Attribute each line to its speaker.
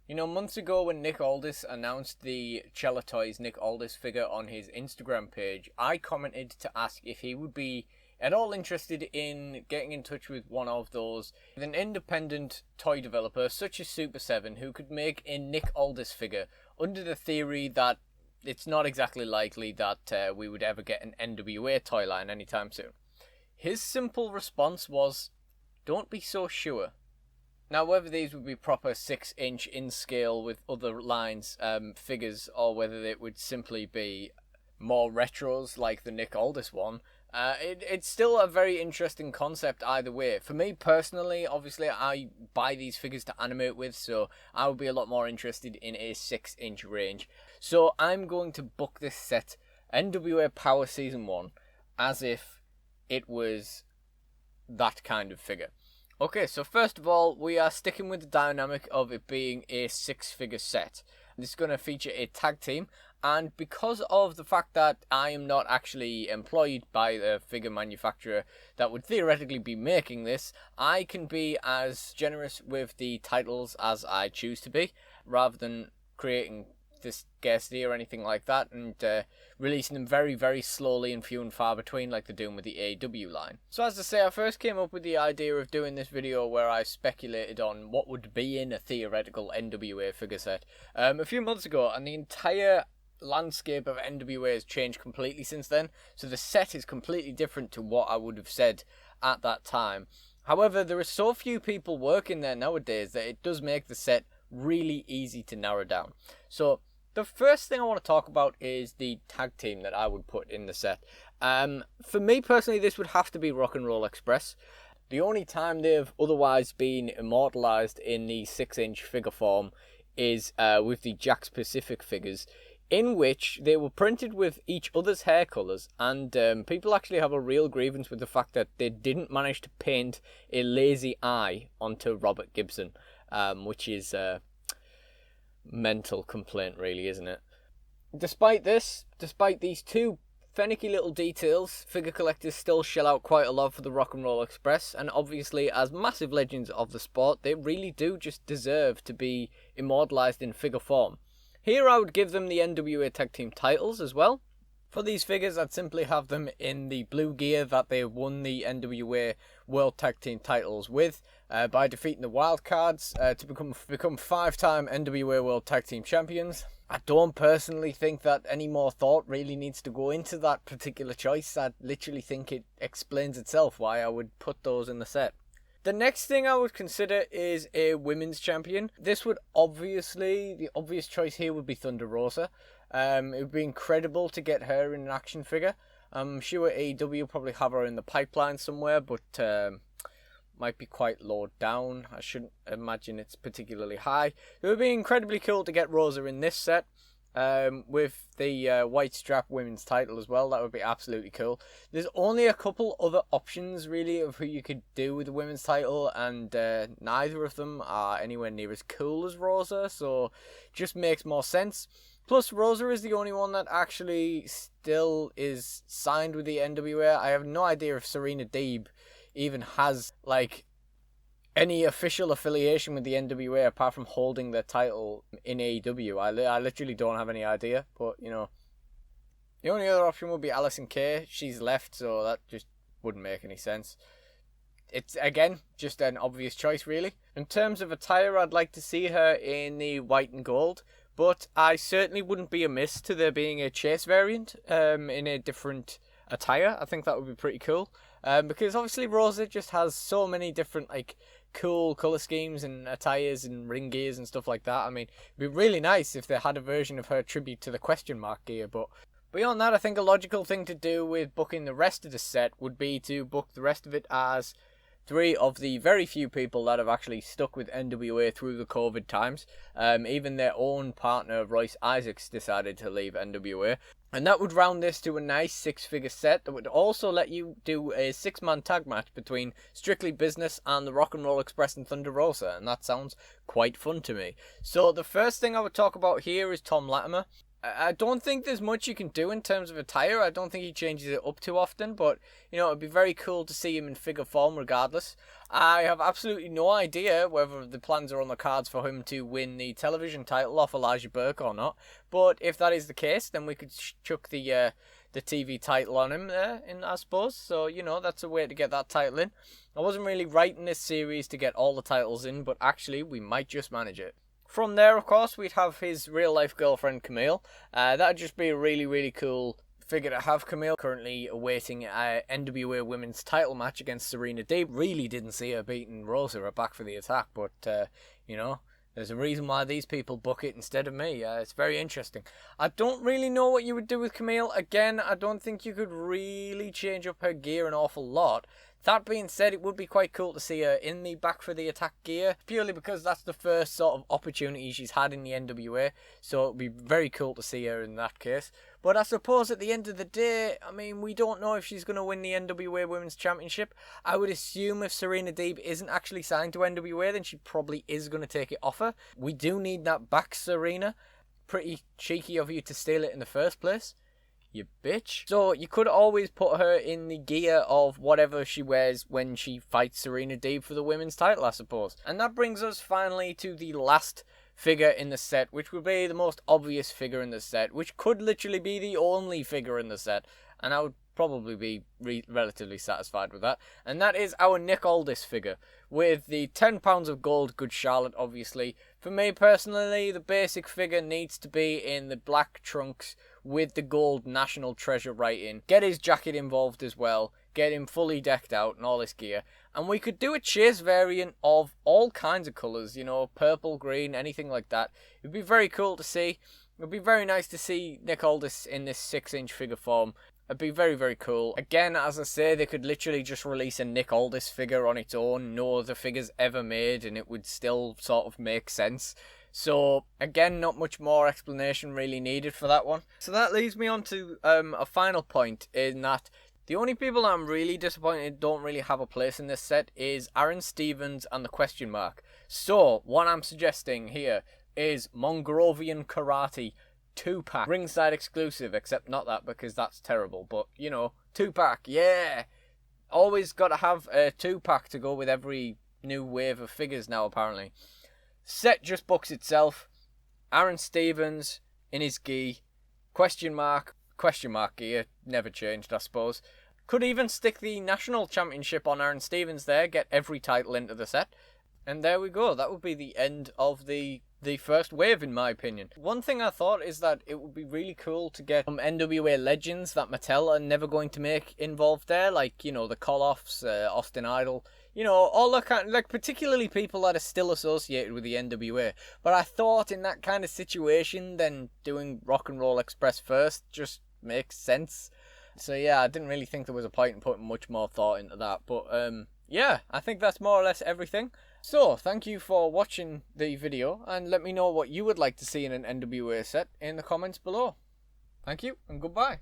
Speaker 1: You know, months ago when Nickaldous announced the Chella Toys Nickaldous figure on his Instagram page, I commented to ask if he would be at all interested in getting in touch with one of those, with an independent toy developer such as Super 7 who could make a Nickaldous figure, under the theory that it's not exactly likely that we would ever get an NWA toy line anytime soon. His simple response was, "Don't be so sure." Now, whether these would be proper 6-inch in scale with other lines figures, or whether it would simply be more retros like the Nickaldous one, it's still a very interesting concept either way. For me personally, obviously, I buy these figures to animate with, so I would be a lot more interested in a 6-inch range. So I'm going to book this set, NWA Powerr Season 1, as if it was that kind of figure. Okay, so first of all, we are sticking with the dynamic of it being a 6-figure set. This is going to feature a tag team, and because of the fact that I am not actually employed by the figure manufacturer that would theoretically be making this, I can be as generous with the titles as I choose to be, rather than creating this scarcity or anything like that, and releasing them very, very slowly and few and far between like they're doing with the AEW line. So as I say, I first came up with the idea of doing this video where I speculated on what would be in a theoretical NWA figure set a few months ago, and the entire landscape of NWA has changed completely since then, so the set is completely different to what I would have said at that time. However, there are so few people working there nowadays that it does make the set really easy to narrow down. So the first thing I want to talk about is the tag team that I would put in the set. For me personally, this would have to be Rock and Roll Express. The only time they've otherwise been immortalized in the 6-inch figure form is with the Jakks Pacific figures, in which they were printed with each other's hair colours, and people actually have a real grievance with the fact that they didn't manage to paint a lazy eye onto Robert Gibson, which is a mental complaint really, isn't it? Despite these two finicky little details, figure collectors still shell out quite a lot for the Rock and Roll Express, and obviously as massive legends of the sport, they really do just deserve to be immortalised in figure form. Here I would give them the NWA Tag Team titles as well. For these figures, I'd simply have them in the blue gear that they won the NWA World Tag Team titles with, by defeating the Wildcards to become 5-time NWA World Tag Team Champions. I don't personally think that any more thought really needs to go into that particular choice. I literally think it explains itself why I would put those in the set. The next thing I would consider is a women's champion. This would the obvious choice here would be Thunder Rosa. It would be incredible to get her in an action figure. I'm sure AEW probably have her in the pipeline somewhere, but might be quite low down. I shouldn't imagine it's particularly high. It would be incredibly cool to get Rosa in this set. With the white strap women's title as well. That would be absolutely cool. There's only a couple other options really of who you could do with the women's title, and neither of them are anywhere near as cool as Rosa, so just makes more sense. Plus, Rosa is the only one that actually still is signed with the NWA. I have no idea if Serena Deeb even has any official affiliation with the NWA apart from holding their title in AEW. I literally don't have any idea, but you know, the only other option would be Allysin Kay. She's left, so that just wouldn't make any sense. It's again just an obvious choice really. In terms of attire, I'd like to see her in the white and gold, but I certainly wouldn't be amiss to there being a Chase variant in a different attire. I think that would be pretty cool, because obviously Rosa just has so many different cool colour schemes and attires and ring gears and stuff like that. I mean, it'd be really nice if they had a version of her tribute to the question mark gear, but beyond that, I think a logical thing to do with booking the rest of the set would be to book the rest of it as 3 of the very few people that have actually stuck with NWA through the COVID times. Even their own partner, Royce Isaacs, decided to leave NWA. And that would round this to a nice 6-figure set that would also let you do a 6-man tag match between Strictly Business and the Rock and Roll Express and Thunder Rosa, and that sounds quite fun to me. So the first thing I would talk about here is Tom Latimer. I don't think there's much you can do in terms of attire. I don't think he changes it up too often, but, you know, it'd be very cool to see him in figure form regardless. I have absolutely no idea whether the plans are on the cards for him to win the television title off Elijah Burke or not, but if that is the case, then we could chuck the TV title on him there, I suppose. So, you know, that's a way to get that title in. I wasn't really writing this series to get all the titles in, but actually, we might just manage it. From there, of course, we'd have his real-life girlfriend, Camille. That'd just be a really, really cool figure to have. Camille currently awaiting a NWA Women's title match against Serena Deeb. Really didn't see her beating Rosa at Back for the Attack, but, you know, there's a reason why these people book it instead of me. It's very interesting. I don't really know what you would do with Camille. Again, I don't think you could really change up her gear an awful lot. That being said, it would be quite cool to see her in the Back for the Attack gear, purely because that's the first sort of opportunity she's had in the NWA, so it would be very cool to see her in that case. But I suppose at the end of the day, I mean, we don't know if she's going to win the NWA Women's Championship. I would assume if Serena Deeb isn't actually signed to NWA, then she probably is going to take it off her. We do need that back, Serena. Pretty cheeky of you to steal it in the first place, you bitch. So you could always put her in the gear of whatever she wears when she fights Serena Deeb for the women's title, I suppose. And that brings us finally to the last figure in the set, which would be the most obvious figure in the set, which could literally be the only figure in the set, and I would probably be relatively satisfied with that. And that is our Nickaldous figure, with the £10 of gold Good Charlotte, obviously. For me personally, the basic figure needs to be in the black trunks with the gold National Treasure writing. Get his jacket involved as well. Get him fully decked out and all this gear. And we could do a chase variant of all kinds of colours, you know, purple, green, anything like that. It would be very cool to see. It would be very nice to see Nickaldous in this 6-inch figure form. It'd be very, very cool. Again, as I say, they could literally just release a Nickaldous figure on its own, no other figures ever made, and it would still sort of make sense. So, again, not much more explanation really needed for that one. So that leads me on to a final point, in that the only people I'm really disappointed don't really have a place in this set is Aron Stevens and the Question Mark. So, what I'm suggesting here is Mongrovian Karate 2-pack. Ringside exclusive, except not that because that's terrible. But, you know, 2-pack, yeah! Always got to have a 2-pack to go with every new wave of figures now, apparently. Set just books itself. Aron Stevens in his gi. Question mark gear. Never changed, I suppose. Could even stick the national championship on Aron Stevens there. Get every title into the set. And there we go. That would be the end of the first wave, in my opinion. One thing I thought is that it would be really cool to get some NWA legends that Mattel are never going to make involved there. Like, you know, the Koloffs, Austin Idol. You know, all the kind, like, particularly people that are still associated with the NWA. But I thought in that kind of situation, then doing Rock and Roll Express first just makes sense. So yeah, I didn't really think there was a point in putting much more thought into that. But yeah, I think that's more or less everything. So, thank you for watching the video, and let me know what you would like to see in an NWA set in the comments below. Thank you, and goodbye.